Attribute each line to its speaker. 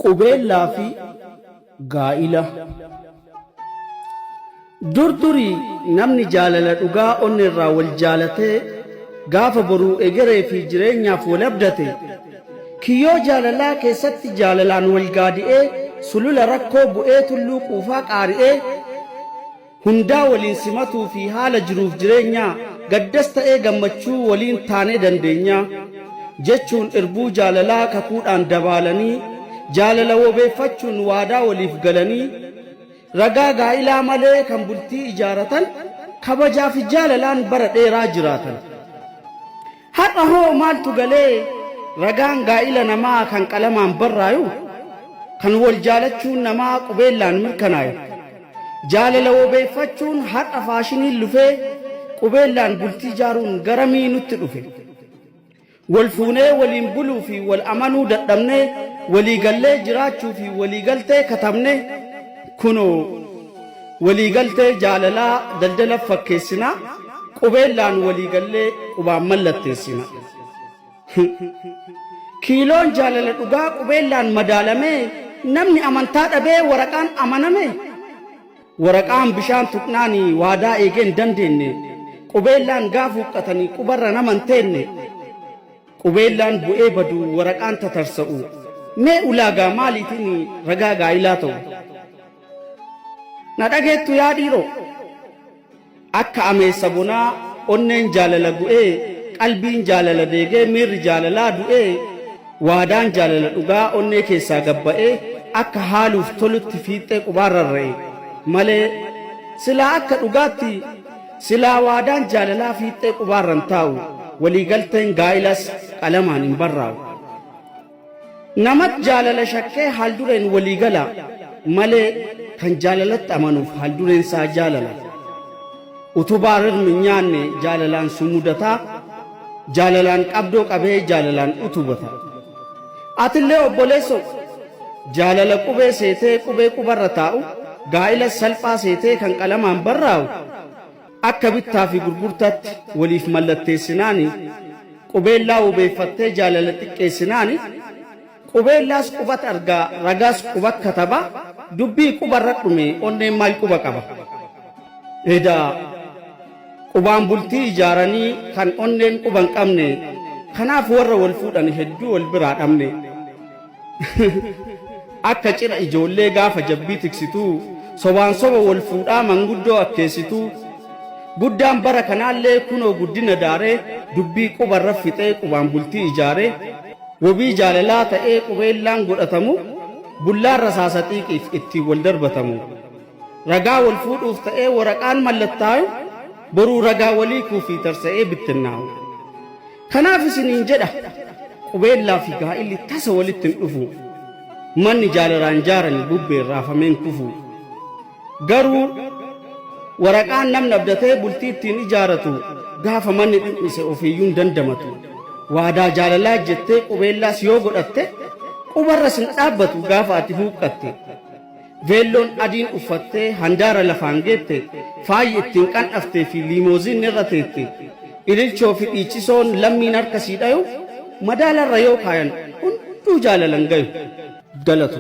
Speaker 1: qubeellaa fi gaa'ila. Durdurii namni jaalala dhugaa onnirraa wal jaalatee gaafa boruu egeree fi jireenyaaf wal abdate kiyyoo jaalalaa keessatti jaalalaan wal gaadi'ee sulula rakkoo bu'ee tulluu quufaa qaari'ee hundaa waliin simatuu fi haala jiruuf jireenyaa gaddas ta'ee gammachuu waliin taanee dandeenyaa jechuun irbuu jaalalaa kakuudhaan dabaalanii jaalala wobeeffachuun waadaa waliif galanii ragaa gaa'ilaa malee kan bultii ijaaratan kabajaa fi jaalalaan bara dheeraa jiraatan. Har'a hoo maaltu galee ragaan gaa'ila namaa kan qalamaan barraayu kan wal jaalachuun namaa qubeellaan mirkanaayu jaalala wobeeffachuun har'a faashiniin lufee qubeellaan bultii ijaaruun garamii nutti dhufe. Wal fuunee waliin buluu fi wal amanuu dadhabnee waliigallee jiraachuu fi waliigaltee katabne kunoo waliigaltee jaalalaa daldala fakkeessinaa qubeellaan waliigallee qubaan mallatteessina. Kiiloon jaalala dhugaa qubeellaan madaalamee namni amantaa dhabee waraqaan amaname waraqaan bishaan tuqnaanii waadaa eegeen dandeenye qubeellaan gaafa huqqatanii qubarra naman teenne qubeellaan bu'ee baduu waraqaan tatarsa'u mee ulaagaa maaliitiin ragaa gaa'ilaa ta'u. Na dhageettu yaa dhiiroo akka ameessa bonaa onneen jaalala gu'ee qalbiin jaalala deegee miirri jaalalaa du'ee waadaan jaalala dhugaa onnee keessaa gabba'ee akka haaluuf tolutti fiixee qubaan rarra'e malee silaa akka dhugaatti silaa waadaan jaalalaa fiixee qubaarran taa'u waliigalteen gaa'ilas qalamaan hin barraa'u. Namat jaalala shakkee haaldureen waliigala malee kan jaalalatti amanuuf haaldureen isaa jaalala. Utubaa rirmi nyaanne jaalalaan sumudataa jaalalaan qabdoo qabee jaalalaan utubata. Atillee obboleessoo jaalala qubee seetee qubee qubarra taa'u gaa'ila salphaa seetee kan qalamaan barraa'u akka bittaa fi gurgurtaatti waliif mallatteessinaani qubeellaa wobeeffattee jaalala xiqqeessinaani qubeellaas qubat argaa ragaas quba kataba dubbii qubarra dhume onneen maal quba qaba. Edaa qubaan bultii ijaaranii kan onneen quban qabne kanaaf warra wal fuudhan hedduu wal biraa dhabne. Akka cira ijoollee gaafa jabbii tiksituu sobaan soba wal fuudhaa manguddoo akkeessituu guddaan bara kanaallee kunoo guddina daaree dubbii qubarra fixee qubaan bultii ijaaree wobii jaalalaa ta'ee qubeellaan godhatamu bullaan rasaasa xiiqiif ittiin wal darbatamu ragaa wal fuudhuuf ta'ee waraqaan mallattaayu boruu ragaa walii kuufii tarsa'ee bittinnaa'u. Kanaaf isiniin jedha qubeellaa fi gaa'illi tasa walitti hin dhufu manni jaalalaan jaarani bubbeen raafameen kufu garuu waraqaan namni abdatee bultii ittiin ijaaratu gaafa manni dhimmise ofiiyyuun dandamatu waadaa jaalalaa jettee qubeellaas yoo godhatte qubarra sin dhaabbatu gaafa ati huuqqatte veelloon adiin uffattee handaara lafaan geette faayyi ittiin qan'aftee fi liimooziin irra teette ililchoo fi dhiichisoon lammiin harka sii dhayu madaalarra yoo kaayan hunduu jaalalan gayu galatu.